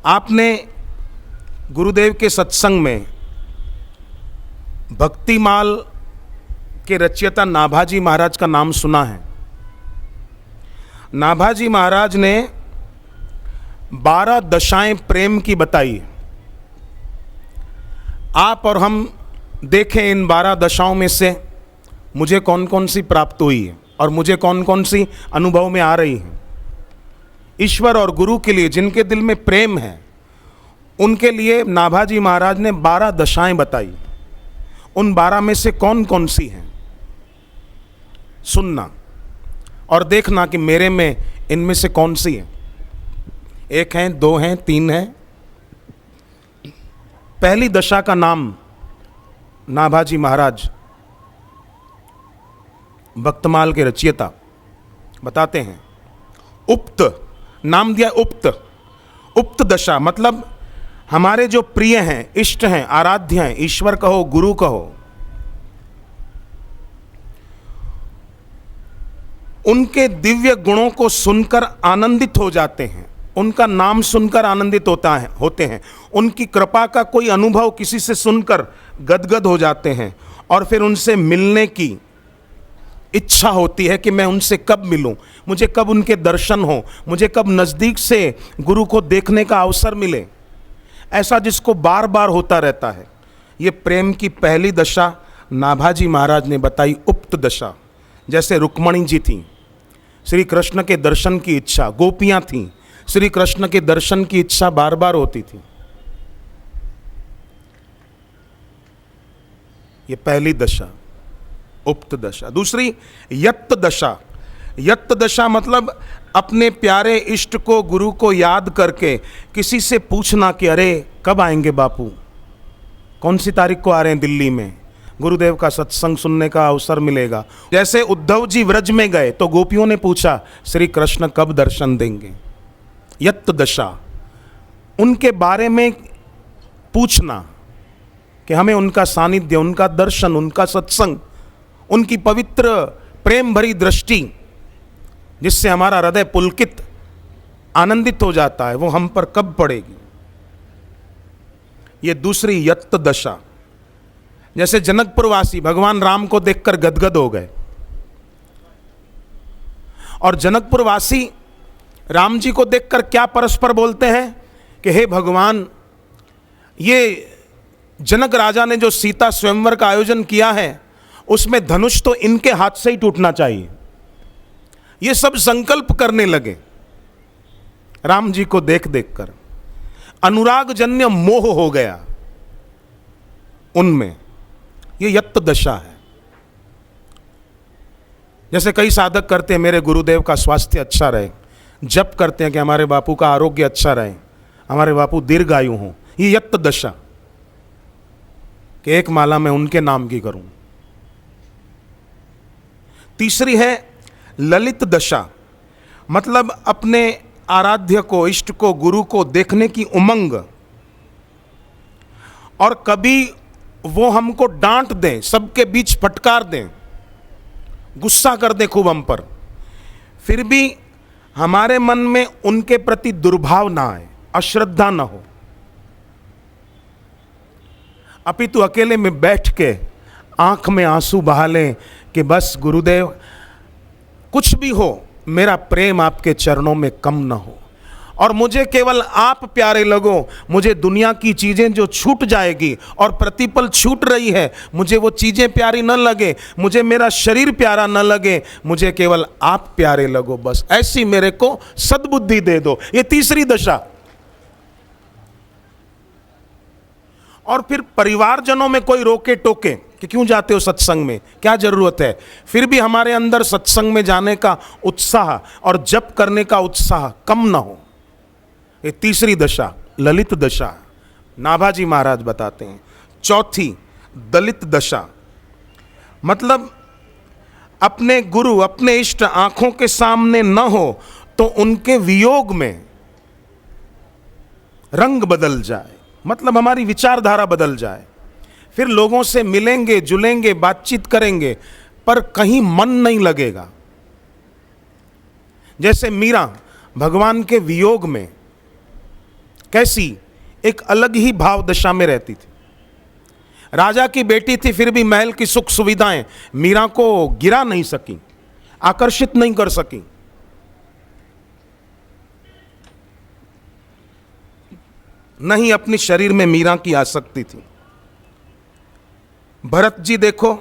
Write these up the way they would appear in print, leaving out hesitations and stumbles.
आपने गुरुदेव के सत्संग में भक्तिमाल के रचयिता नाभाजी महाराज का नाम सुना है। नाभाजी महाराज ने 12 दशाएं प्रेम की बताई। आप और हम देखें इन 12 दशाओं में से मुझे कौन कौन सी प्राप्त हुई है और मुझे कौन कौन सी अनुभव में आ रही है। ईश्वर और गुरु के लिए जिनके दिल में प्रेम है उनके लिए नाभाजी महाराज ने 12 दशाएं बताई। उन 12 में से कौन कौन सी हैं सुनना और देखना कि मेरे में इनमें से कौन सी है। 1 है, 2 हैं, 3 है। पहली दशा का नाम नाभाजी महाराज भक्तमाल के रचयिता बताते हैं। उक्त नाम दिया उक्त। उक्त दशा मतलब हमारे जो प्रिय हैं, इष्ट हैं, आराध्य हैं, ईश्वर कहो, गुरु कहो, उनके दिव्य गुणों को सुनकर आनंदित हो जाते हैं, उनका नाम सुनकर आनंदित होते हैं, उनकी कृपा का कोई अनुभव किसी से सुनकर गदगद हो जाते हैं और फिर उनसे मिलने की इच्छा होती है कि मैं उनसे कब मिलूं, मुझे कब उनके दर्शन हो, मुझे कब नज़दीक से गुरु को देखने का अवसर मिले। ऐसा जिसको बार बार होता रहता है। ये प्रेम की पहली दशा नाभाजी महाराज ने बताई, उक्त दशा। जैसे रुक्मणी जी थीं, श्री कृष्ण के दर्शन की इच्छा, गोपियां थीं, श्री कृष्ण के दर्शन की इच्छा बार बार होती थी। ये पहली दशा, उक्त दशा। दूसरी यत्त दशा। यत्त दशा मतलब अपने प्यारे इष्ट को, गुरु को याद करके किसी से पूछना कि अरे कब आएंगे बापू, कौन सी तारीख को आ रहे हैं दिल्ली में, गुरुदेव का सत्संग सुनने का अवसर मिलेगा। जैसे उद्धव जी व्रज में गए तो गोपियों ने पूछा श्री कृष्ण कब दर्शन देंगे। यत्त दशा, उनके बारे में पूछना कि हमें उनका सानिध्य, उनका दर्शन, उनका सत्संग, उनकी पवित्र प्रेम भरी दृष्टि जिससे हमारा हृदय पुलकित आनंदित हो जाता है, वो हम पर कब पड़ेगी। ये दूसरी यत्त दशा। जैसे जनकपुरवासी भगवान राम को देखकर गदगद हो गए और जनकपुरवासी राम जी को देखकर क्या परस्पर बोलते हैं कि हे भगवान, ये जनक राजा ने जो सीता स्वयंवर का आयोजन किया है उसमें धनुष तो इनके हाथ से ही टूटना चाहिए। ये सब संकल्प करने लगे राम जी को देख देखकर। अनुराग जन्य मोह हो गया उनमें। ये यत्त दशा है। जैसे कई साधक करते हैं मेरे गुरुदेव का स्वास्थ्य अच्छा रहे, जप करते हैं कि हमारे बापू का आरोग्य अच्छा रहे, हमारे बापू दीर्घायु हों। ये यत्त दशा कि एक माला मैं उनके नाम की करूं। तीसरी है ललित दशा, मतलब अपने आराध्य को, इष्ट को, गुरु को देखने की उमंग, और कभी वो हमको डांट दें, सबके बीच फटकार दें, गुस्सा कर दें खूब हम पर, फिर भी हमारे मन में उनके प्रति दुर्भाव ना आए, अश्रद्धा ना हो, अपितु अकेले में बैठ के आंख में आंसू बहा लें कि बस गुरुदेव कुछ भी हो, मेरा प्रेम आपके चरणों में कम न हो और मुझे केवल आप प्यारे लगो। मुझे दुनिया की चीज़ें जो छूट जाएगी और प्रतिपल छूट रही है, मुझे वो चीज़ें प्यारी न लगे, मुझे मेरा शरीर प्यारा न लगे, मुझे केवल आप प्यारे लगो, बस ऐसी मेरे को सद्बुद्धि दे दो। ये तीसरी दशा। और फिर परिवारजनों में कोई रोके टोके कि क्यों जाते हो सत्संग में, क्या जरूरत है, फिर भी हमारे अंदर सत्संग में जाने का उत्साह और जप करने का उत्साह कम ना हो। ये तीसरी दशा ललित दशा नाभाजी महाराज बताते हैं। चौथी दलित दशा, मतलब अपने गुरु, अपने इष्ट आंखों के सामने न हो तो उनके वियोग में रंग बदल जाए, मतलब हमारी विचारधारा बदल जाए। फिर लोगों से मिलेंगे, जुलेंगे, बातचीत करेंगे, पर कहीं मन नहीं लगेगा। जैसे मीरा भगवान के वियोग में कैसी? एक अलग ही भाव दशा में रहती थी। राजा की बेटी थी, फिर भी महल की सुख सुविधाएं मीरा को गिरा नहीं सकी, आकर्षित नहीं कर सकी। नहीं अपनी शरीर में मीरा की आसक्ति थी। भरत जी देखो,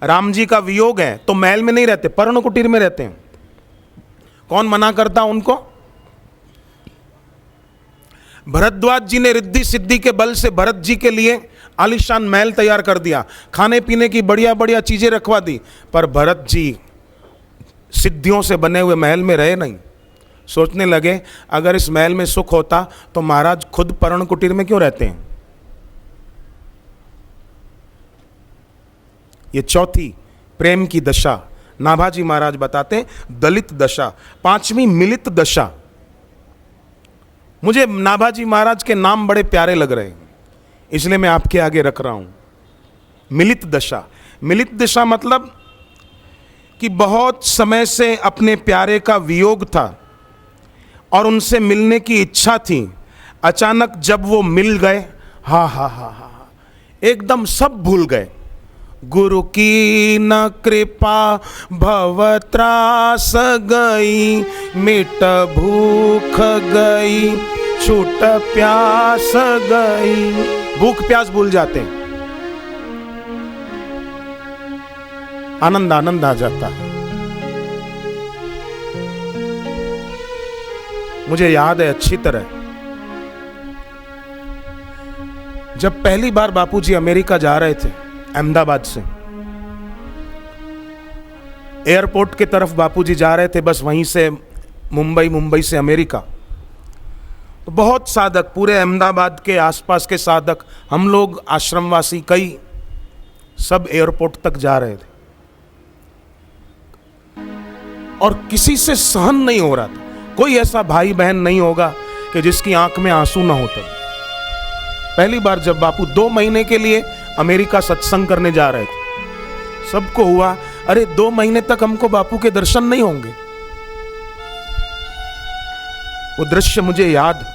राम जी का वियोग है तो महल में नहीं रहते, पर्ण कुटीर में रहते हैं। कौन मना करता उनको? भरद्वाज जी ने रिद्धि सिद्धि के बल से भरत जी के लिए आलीशान महल तैयार कर दिया, खाने पीने की बढ़िया बढ़िया चीजें रखवा दी, पर भरत जी सिद्धियों से बने हुए महल में रहे नहीं। सोचने लगे अगर इस महल में सुख होता तो महाराज खुद पर्ण कुटीर में क्यों रहते हैं। ये चौथी प्रेम की दशा नाभाजी महाराज बताते हैं, दलित दशा। पांचवी मिलित दशा। मुझे नाभाजी महाराज के नाम बड़े प्यारे लग रहे हैं, इसलिए मैं आपके आगे रख रहा हूं। मिलित दशा। मिलित दशा मतलब कि बहुत समय से अपने प्यारे का वियोग था और उनसे मिलने की इच्छा थी। अचानक जब वो मिल गए, हा हा हा हा, एकदम सब भूल गए। गुरु की न कृपा भव त्रास गई, मिट भूख गई, छूट प्यास गई। भूख प्यास भूल जाते हैं, आनंद आनंद आ जाता है। मुझे याद है अच्छी तरह, जब पहली बार बापूजी अमेरिका जा रहे थे अहमदाबाद से, एयरपोर्ट की तरफ बापूजी जा रहे थे, बस वहीं से मुंबई, मुंबई से अमेरिका। तो बहुत साधक, पूरे अहमदाबाद के आसपास के साधक, हम लोग आश्रमवासी कई, सब एयरपोर्ट तक जा रहे थे और किसी से सहन नहीं हो रहा था। कोई ऐसा भाई बहन नहीं होगा कि जिसकी आंख में आंसू ना होता। पहली बार जब बापू 2 महीने के लिए अमेरिका सत्संग करने जा रहे थे, सबको हुआ अरे 2 महीने तक हमको बापू के दर्शन नहीं होंगे। वो दृश्य मुझे याद,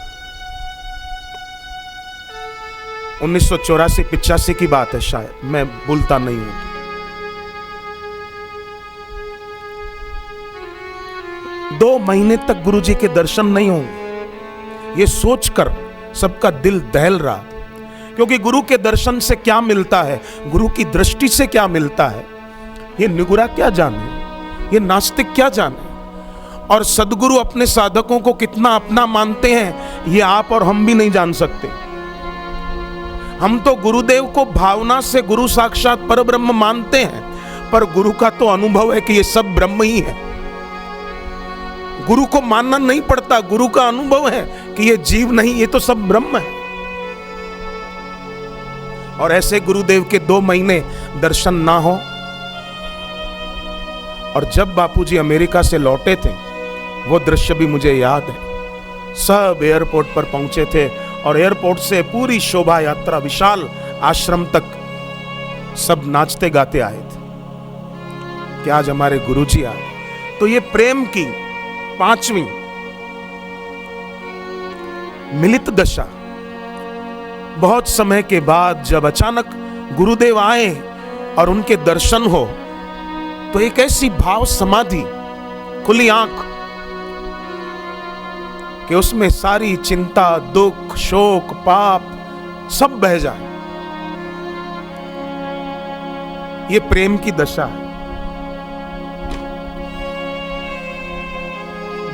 1984-85 की बात है शायद, मैं भूलता नहीं हूं। 2 महीने तक गुरुजी के दर्शन नहीं होंगे, ये सोचकर सबका दिल दहल रहा, क्योंकि गुरु के दर्शन से क्या मिलता है, गुरु की दृष्टि से क्या मिलता है, ये निगुरा क्या जाने, ये नास्तिक क्या जाने। और सदगुरु अपने साधकों को कितना अपना मानते हैं, ये आप और हम भी नहीं जान सकते। हम तो गुरुदेव को भावना से गुरु साक्षात परब्रह्म मानते हैं, पर गुरु का तो अनुभव है कि ये सब ब्रह्म ही है। गुरु को मानना नहीं पड़ता, गुरु का अनुभव है कि ये जीव नहीं, ये तो सब ब्रह्म है। और ऐसे गुरुदेव के 2 महीने दर्शन ना हो, और जब बापूजी अमेरिका से लौटे थे, वो दृश्य भी मुझे याद है। सब एयरपोर्ट पर पहुंचे थे और एयरपोर्ट से पूरी शोभा यात्रा विशाल आश्रम तक सब नाचते गाते आए थे कि आज हमारे गुरुजी आए। तो ये प्रेम की 5वीं मिलित दशा। बहुत समय के बाद जब अचानक गुरुदेव आए और उनके दर्शन हो, तो एक ऐसी भाव समाधि, खुली आंख, कि उसमें सारी चिंता, दुख, शोक, पाप सब बह जाए। ये प्रेम की दशा है।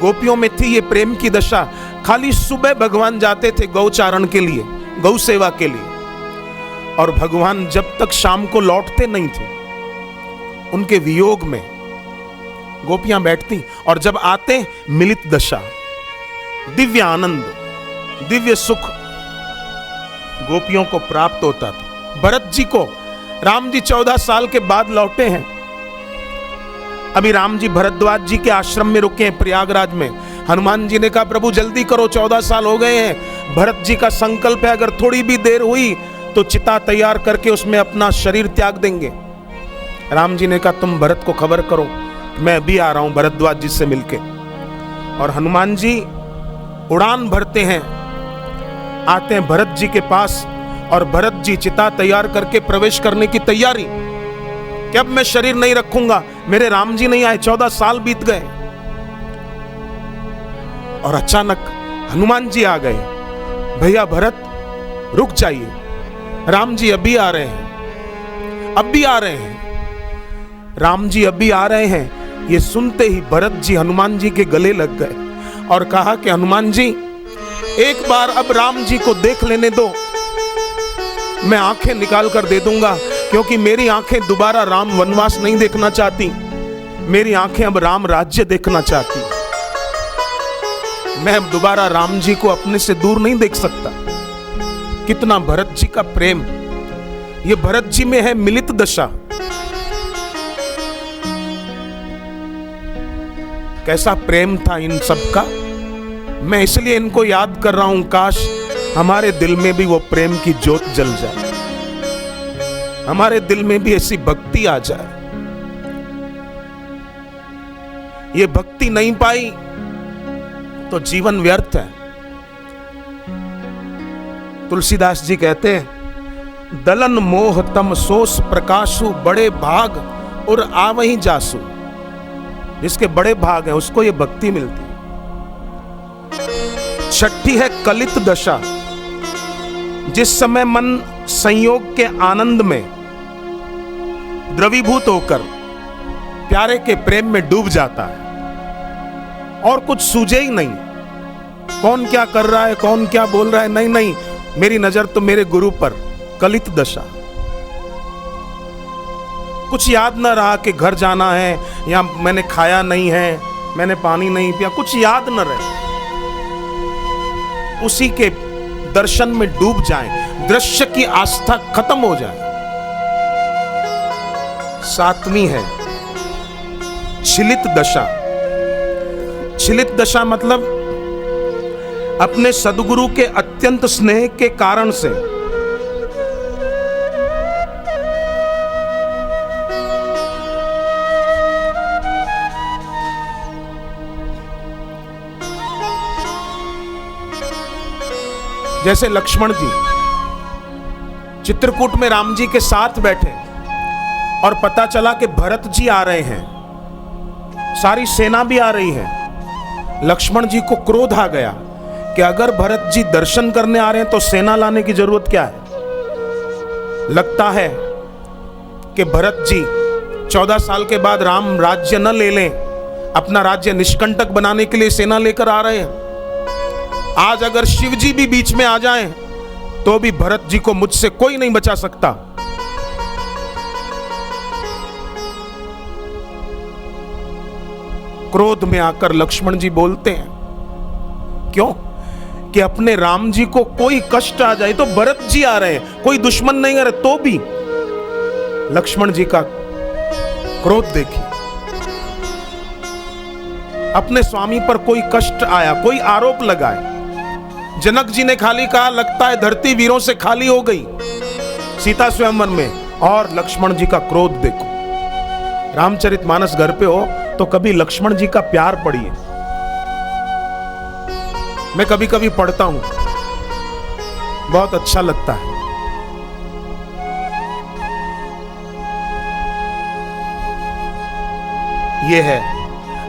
गोपियों में थी ये प्रेम की दशा। खाली सुबह भगवान जाते थे गौचारण के लिए, गौ सेवा के लिए, और भगवान जब तक शाम को लौटते नहीं थे, उनके वियोग में गोपियां बैठती, और जब आते मिलित दशा, दिव्य आनंद, दिव्य सुख गोपियों को प्राप्त होता था। भरत जी को, राम जी 14 साल के बाद लौटे हैं। अभी राम जी भरद्वाज जी के आश्रम में रुके हैं प्रयागराज में। हनुमान जी ने कहा प्रभु जल्दी करो, 14 साल हो गए हैं। भरत जी का संकल्प है अगर थोड़ी भी देर हुई तो चिता तैयार करके उसमें अपना शरीर त्याग देंगे। राम जी ने कहा तुम भरत को खबर करो, मैं भी आ रहा हूं भरद्वाज जी से मिलके। और हनुमान जी उड़ान भरते हैं, आते हैं भरत जी के पास और भरत जी चिता तैयार करके प्रवेश करने की तैयारी कि अब मैं शरीर नहीं रखूंगा, मेरे राम जी नहीं आए, 14 साल बीत गए। और अचानक हनुमान जी आ गए, भैया भरत रुक जाइए, राम जी अभी आ रहे हैं, अभी आ रहे हैं। राम जी अभी आ रहे हैं, ये सुनते ही भरत जी हनुमान जी के गले लग गए और कहा कि हनुमान जी एक बार अब राम जी को देख लेने दो, मैं आंखें निकाल कर दे दूंगा, क्योंकि मेरी आंखें दोबारा राम वनवास नहीं देखना चाहती, मेरी आंखें अब राम राज्य देखना चाहती, मैं अब दोबारा राम जी को अपने से दूर नहीं देख सकता। कितना भरत जी का प्रेम, ये भरत जी में है मिलित दशा। कैसा प्रेम था इन सब का, मैं इसलिए इनको याद कर रहा हूं, काश हमारे दिल में भी वो प्रेम की ज्योत जल जाए, हमारे दिल में भी ऐसी भक्ति आ जाए। ये भक्ति नहीं पाई तो जीवन व्यर्थ है। तुलसीदास जी कहते हैं, दलन मोह तम सोस प्रकाशु बड़े भाग और आवहीं जासु। जिसके बड़े भाग हैं उसको ये भक्ति मिलती है। छठी है कलित दशा, जिस समय मन संयोग के आनंद में द्रवीभूत होकर प्यारे के प्रेम में डूब जाता है और कुछ सूझे ही नहीं, कौन क्या कर रहा है, कौन क्या बोल रहा है, नहीं नहीं, मेरी नजर तो मेरे गुरु पर। कलित दशा, कुछ याद न रहा कि घर जाना है या मैंने खाया नहीं है, मैंने पानी नहीं पिया, कुछ याद न रहे, उसी के दर्शन में डूब जाएं, दृश्य की आस्था खत्म हो जाए। सातवीं है छिलित दशा। छिलित दशा मतलब अपने सद्गुरु के अत्यंत स्नेह के कारण से जैसे लक्ष्मण जी चित्रकूट में राम जी के साथ बैठे और पता चला कि भरत जी आ रहे हैं, सारी सेना भी आ रही है। लक्ष्मण जी को क्रोध आ गया कि अगर भरत जी दर्शन करने आ रहे हैं तो सेना लाने की जरूरत क्या है। लगता है कि भरत जी 14 साल के बाद राम राज्य न ले लें, अपना राज्य निष्कंटक बनाने के लिए सेना लेकर आ रहे हैं। आज अगर शिव जी भी बीच में आ जाएं तो भी भरत जी को मुझसे कोई नहीं बचा सकता। क्रोध में आकर लक्ष्मण जी बोलते हैं, क्यों कि अपने राम जी को कोई कष्ट आ जाए तो भरत जी आ रहे हैं, कोई दुश्मन नहीं आ रहे तो भी। लक्ष्मण जी का क्रोध देखिए, अपने स्वामी पर कोई कष्ट आया, कोई आरोप लगाए। जनक जी ने खाली कहा, लगता है धरती वीरों से खाली हो गई सीता स्वयंवर में, और लक्ष्मण जी का क्रोध देखो। रामचरितमानस घर पे हो तो कभी लक्ष्मण जी का प्यार पढ़िए, मैं कभी कभी पढ़ता हूं, बहुत अच्छा लगता है। यह है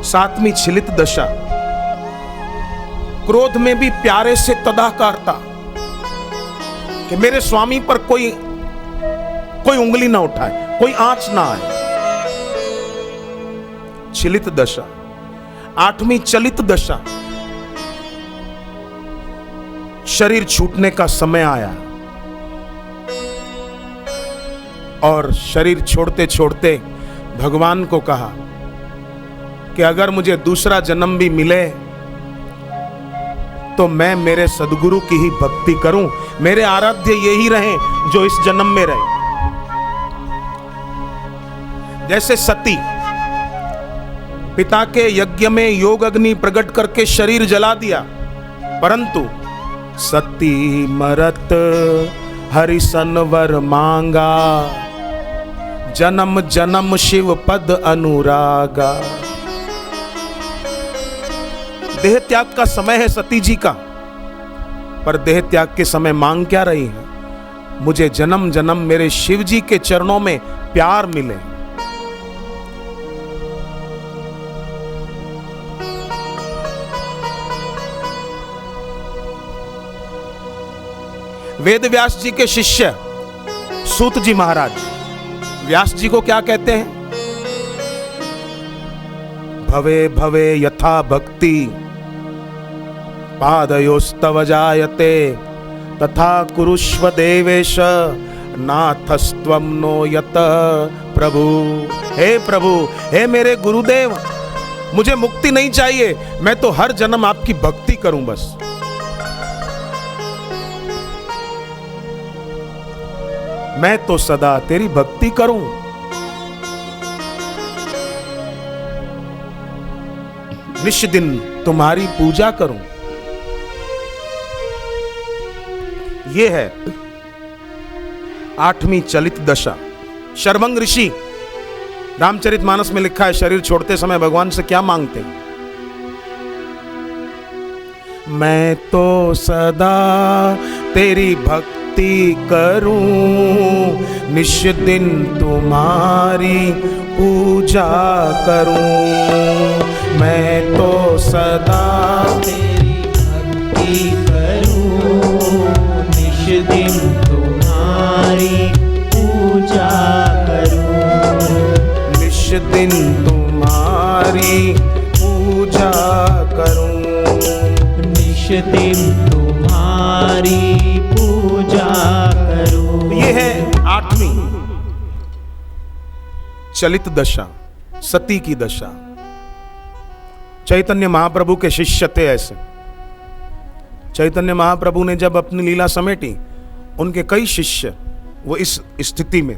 सातवीं छिलित दशा। क्रोध में भी प्यारे से तदाकारता कि मेरे स्वामी पर कोई उंगली ना उठाए, कोई आंच ना आए। छिलित दशा। आठवीं चलित दशा, शरीर छूटने का समय आया और शरीर छोड़ते छोड़ते भगवान को कहा कि अगर मुझे दूसरा जन्म भी मिले तो मैं मेरे सद्गुरु की ही भक्ति करूं, मेरे आराध्य यही रहे जो इस जन्म में रहे। जैसे सती पिता के यज्ञ में योग अग्नि प्रकट करके शरीर जला दिया, परंतु सती मरत हरिसन वर मांगा, जन्म जन्म शिव पद अनुरागा। देह त्याग का समय है सती जी का, पर देह त्याग के समय मांग क्या रही है? मुझे जन्म जन्म मेरे शिव जी के चरणों में प्यार मिले। वेद व्यास जी के शिष्य सूत जी महाराज व्यास जी को क्या कहते हैं? भवे भवे यथा भक्ति पादयोस्तव जायते तथा कुरुष्व देवेश नाथस्त्वं नो यत प्रभु। हे प्रभु, हे मेरे गुरुदेव, मुझे मुक्ति नहीं चाहिए, मैं तो हर जन्म आपकी भक्ति करूं बस। मैं तो सदा तेरी भक्ति करूं। निश दिन तुम्हारी पूजा करूं। ये है 8वीं चलित दशा। शर्वंग ऋषि रामचरितमानस में लिखा है, शरीर छोड़ते समय भगवान से क्या मांगते हैं? मैं तो सदा तेरी भक्ति करूं, निश दिन तुम्हारी पूजा करूं। मैं तो सदा तेरी भक्ति करूं, निश दिन तुम्हारी पूजा करूं। निश दिन तुम्हारी पूजा करूं। निश दिन तुम्हारी पूजा करूं। ये है 8वीं चलित दशा, सती की दशा। चैतन्य महाप्रभु के शिष्य थे ऐसे। चैतन्य महाप्रभु ने जब अपनी लीला समेटी, उनके कई शिष्य वो इस स्थिति में।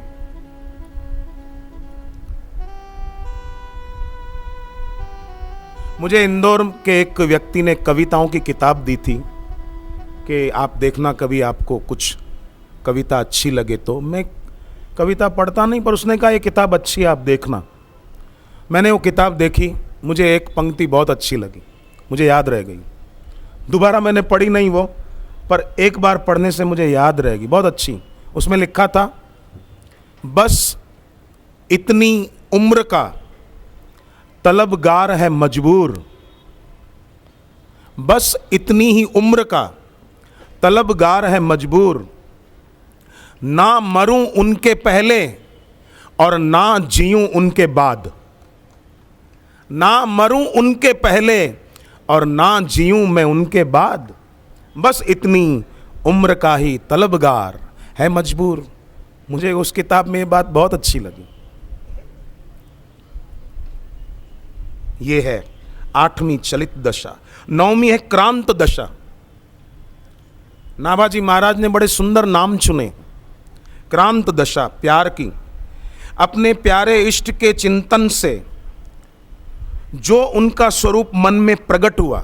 मुझे इंदौर के एक व्यक्ति ने कविताओं की किताब दी थी कि आप देखना कभी आपको कुछ कविता अच्छी लगे तो। मैं कविता पढ़ता नहीं, पर उसने कहा ये किताब अच्छी है, आप देखना। मैंने वो किताब देखी, मुझे एक पंक्ति बहुत अच्छी लगी, मुझे याद रह गई। दोबारा मैंने पढ़ी नहीं वो, पर एक बार पढ़ने से मुझे याद रहेगी, बहुत अच्छी। उसमें लिखा था, बस इतनी उम्र का तलबगार है मजबूर, बस इतनी ही उम्र का तलबगार है मजबूर, ना मरूं उनके पहले और ना जीऊं उनके बाद। ना मरूं उनके पहले और ना जीऊं मैं उनके बाद, बस इतनी उम्र का ही तलबगार है मजबूर। मुझे उस किताब में ये बात बहुत अच्छी लगी। ये है 8वीं चलित दशा। 9वीं है क्रांत दशा। नाभाजी महाराज ने बड़े सुंदर नाम चुने। क्रांत दशा, प्यार की। अपने प्यारे इष्ट के चिंतन से जो उनका स्वरूप मन में प्रकट हुआ,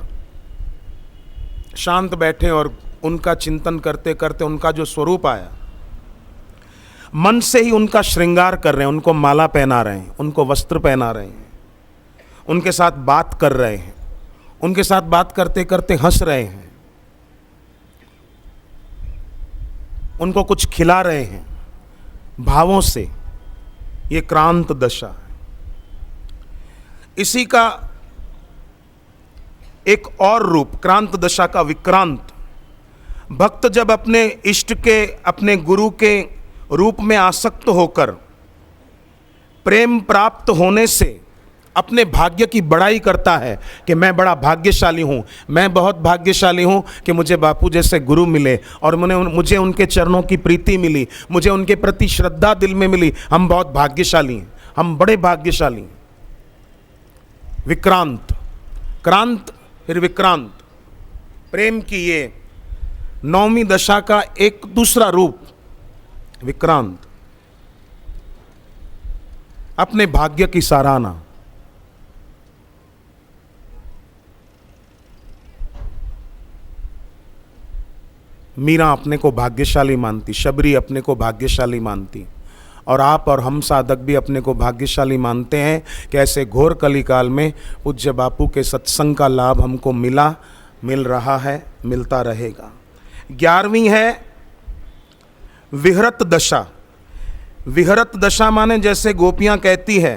शांत बैठे और उनका चिंतन करते करते उनका जो स्वरूप आया, मन से ही उनका श्रृंगार कर रहे हैं, उनको माला पहना रहे हैं, उनको वस्त्र पहना रहे हैं, उनके साथ बात कर रहे हैं, उनके साथ बात करते करते हंस रहे हैं, उनको कुछ खिला रहे हैं भावों से। ये क्रांत दशा है। इसी का एक और रूप क्रांत दशा का विक्रांत। भक्त जब अपने इष्ट के, अपने गुरु के रूप में आसक्त होकर प्रेम प्राप्त होने से अपने भाग्य की बड़ाई करता है कि मैं बड़ा भाग्यशाली हूँ, मैं बहुत भाग्यशाली हूँ कि मुझे बापू जैसे गुरु मिले और मुझे उनके चरणों की प्रीति मिली, मुझे उनके प्रति श्रद्धा दिल में मिली, हम बहुत भाग्यशाली हैं, हम बड़े भाग्यशाली हैं। विक्रांत, क्रांत फिर विक्रांत, प्रेम की ये 9वीं दशा का एक दूसरा रूप विक्रांत। अपने भाग्य की सराहना। मीरा अपने को भाग्यशाली मानती, शबरी अपने को भाग्यशाली मानती, और आप और हम साधक भी अपने को भाग्यशाली मानते हैं कि ऐसे घोर कली काल में पूज्य बापू के सत्संग का लाभ हमको मिल रहा है, मिलता रहेगा। 11वीं है विहरत दशा। विहरत दशा माने जैसे गोपियां कहती है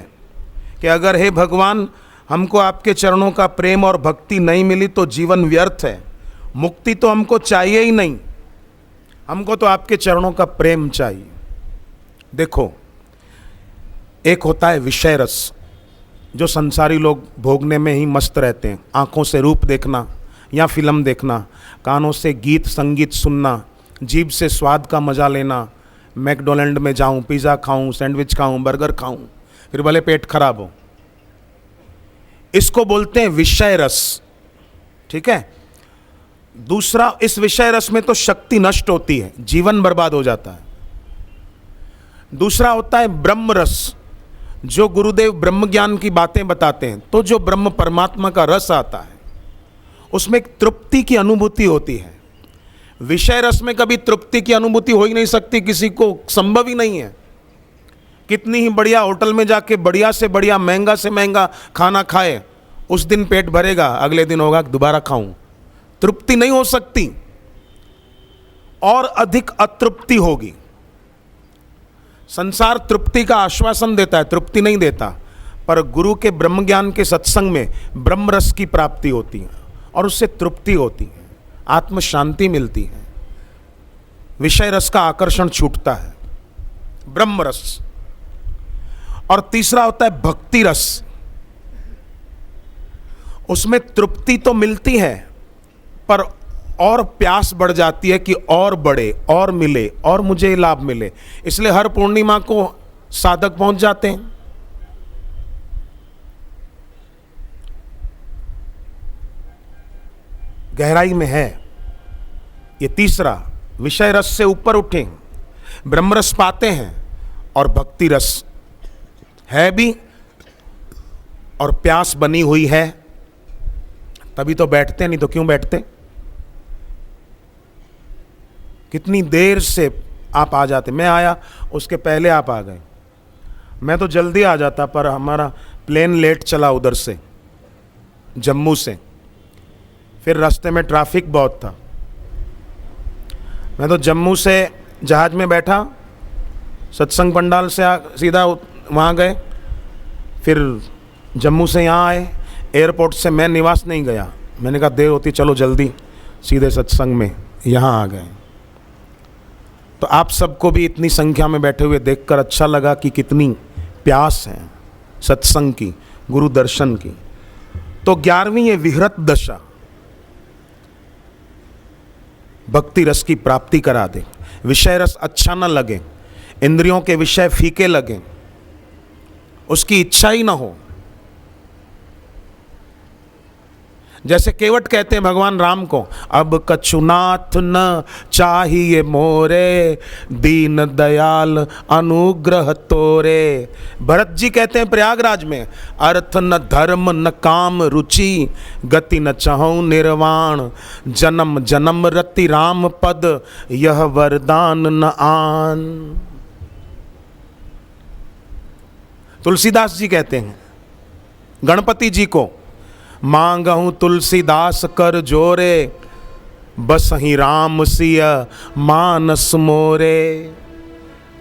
कि अगर हे भगवान हमको आपके चरणों का प्रेम और भक्ति नहीं मिली तो जीवन व्यर्थ है, मुक्ति तो हमको चाहिए ही नहीं, हमको तो आपके चरणों का प्रेम चाहिए। देखो, एक होता है विषय रस, जो संसारी लोग भोगने में ही मस्त रहते हैं। आंखों से रूप देखना या फिल्म देखना, कानों से गीत संगीत सुनना, जीभ से स्वाद का मजा लेना, मैकडोनल्ड में जाऊं, पिज़्ज़ा खाऊं, सैंडविच खाऊं, बर्गर खाऊं, फिर भले पेट खराब हो, इसको बोलते हैं विषय रस। ठीक है। दूसरा, इस विषय रस में तो शक्ति नष्ट होती है, जीवन बर्बाद हो जाता है। दूसरा होता है ब्रह्म रस, जो गुरुदेव ब्रह्म ज्ञान की बातें बताते हैं, तो जो ब्रह्म परमात्मा का रस आता है उसमें एक तृप्ति की अनुभूति होती है। विषय रस में कभी तृप्ति की अनुभूति हो ही नहीं सकती, किसी को संभव ही नहीं है। कितनी ही बढ़िया होटल में जाके बढ़िया से बढ़िया, महंगा से महंगा खाना खाए, उस दिन पेट भरेगा, अगले दिन होगा दोबारा खाऊं, तृप्ति नहीं हो सकती, और अधिक अतृप्ति होगी। संसार तृप्ति का आश्वासन देता है, तृप्ति नहीं देता, पर गुरु के ब्रह्म ज्ञान के सत्संग में ब्रह्म रस की प्राप्ति होती है और उससे तृप्ति होती है, आत्म शांति मिलती है, विषय रस का आकर्षण छूटता है, ब्रह्म रस। और तीसरा होता है भक्ति रस, उसमें तृप्ति तो मिलती है पर और प्यास बढ़ जाती है कि और बढ़े, और मिले, और मुझे लाभ मिले। इसलिए हर पूर्णिमा को साधक पहुंच जाते हैं। गहराई में है ये तीसरा, विषय रस से ऊपर उठे, ब्रह्म रस पाते हैं और भक्ति रस है भी, और प्यास बनी हुई है, तभी तो बैठते, नहीं तो क्यों बैठते। कितनी देर से आप आ जाते, मैं आया उसके पहले आप आ गए। मैं तो जल्दी आ जाता, पर हमारा प्लेन लेट चला उधर से, जम्मू से, फिर रास्ते में ट्रैफिक बहुत था। मैं तो जम्मू से जहाज में बैठा, सत्संग पंडाल से सीधा वहाँ गए, फिर जम्मू से यहाँ आए, एयरपोर्ट से मैं निवास नहीं गया, मैंने कहा देर होती, चलो जल्दी सीधे सत्संग में यहाँ आ गए। तो आप सबको भी इतनी संख्या में बैठे हुए देखकर अच्छा लगा कि कितनी प्यास है सत्संग की, गुरु दर्शन की। तो 11वीं है विहरत दशा, भक्ति रस की प्राप्ति करा दे, विषय रस अच्छा न लगे, इंद्रियों के विषय फीके लगे, उसकी इच्छा ही ना हो। जैसे केवट कहते हैं भगवान राम को, अब कछुनाथ न चाहिए मोरे, दीन दयाल अनुग्रह तोरे। भरत जी कहते हैं प्रयागराज में, अर्थ न धर्म न काम रुचि, गति न चाहूं निर्वाण, जन्म जन्म रति राम पद, यह वरदान न आन। तुलसीदास जी कहते हैं गणपति जी को, मांगहूं तुलसीदास कर जोरे, बस ही राम सिया मानस मोरे।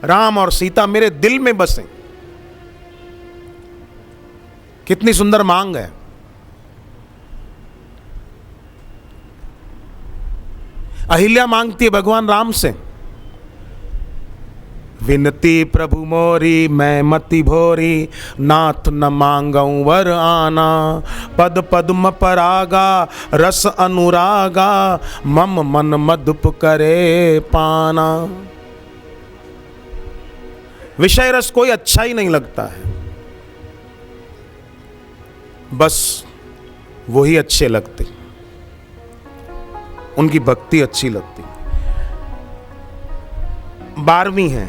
राम और सीता मेरे दिल में बसे। कितनी सुंदर मांग है। अहिल्या मांगती है भगवान राम से, विनती प्रभु मोरी मैं मति भोरी, नाथ न मांगऊं वर आना, पद पद्म परागा रस अनुरागा, मम मन मधुप करे पाना। विषय रस कोई अच्छा ही नहीं लगता है, बस वही अच्छे लगते, उनकी भक्ति अच्छी लगती। 12वीं है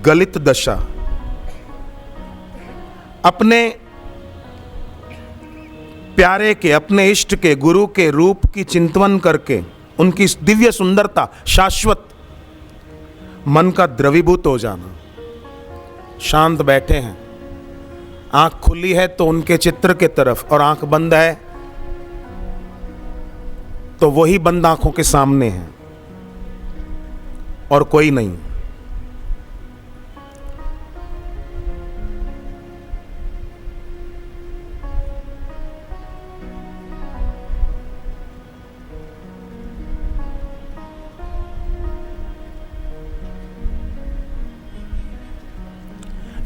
गलित दशा, अपने प्यारे के, अपने इष्ट के, गुरु के रूप की चिंतन करके, उनकी दिव्य सुंदरता, शाश्वत मन का द्रवीभूत हो जाना, शांत बैठे हैं, आंख खुली है तो उनके चित्र के तरफ, और आंख बंद है तो वही बंद आंखों के सामने है और कोई नहीं।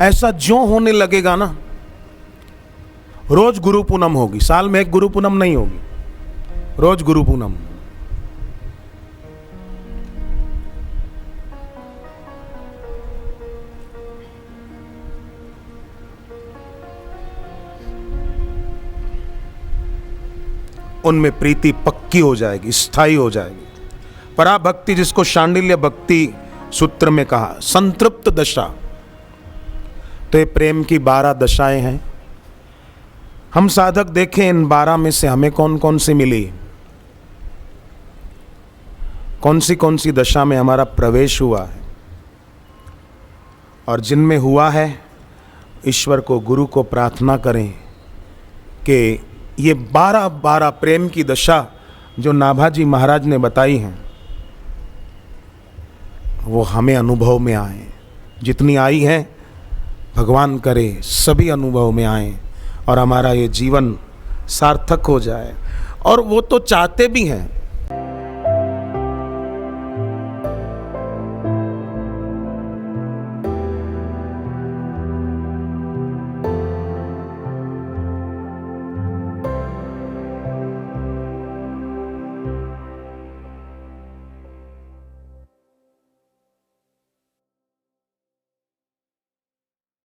ऐसा जो होने लगेगा ना, रोज गुरु पूनम होगी, साल में एक गुरु पूनम नहीं होगी, रोज गुरु पूनम। उनमें प्रीति पक्की हो जाएगी, स्थायी हो जाएगी। पराभक्ति, जिसको शांडिल्य भक्ति सूत्र में कहा, संतृप्त दशा। तो ये प्रेम की 12 दशाएं हैं। हम साधक देखें इन 12 में से हमें कौन कौन सी मिली, कौन सी दशा में हमारा प्रवेश हुआ है। और जिनमें हुआ है, ईश्वर को, गुरु को प्रार्थना करें कि ये 12 प्रेम की दशा जो नाभाजी महाराज ने बताई हैं, वो हमें अनुभव में आए। जितनी आई है, भगवान करे सभी अनुभव में आए और हमारा ये जीवन सार्थक हो जाए। और वो तो चाहते भी हैं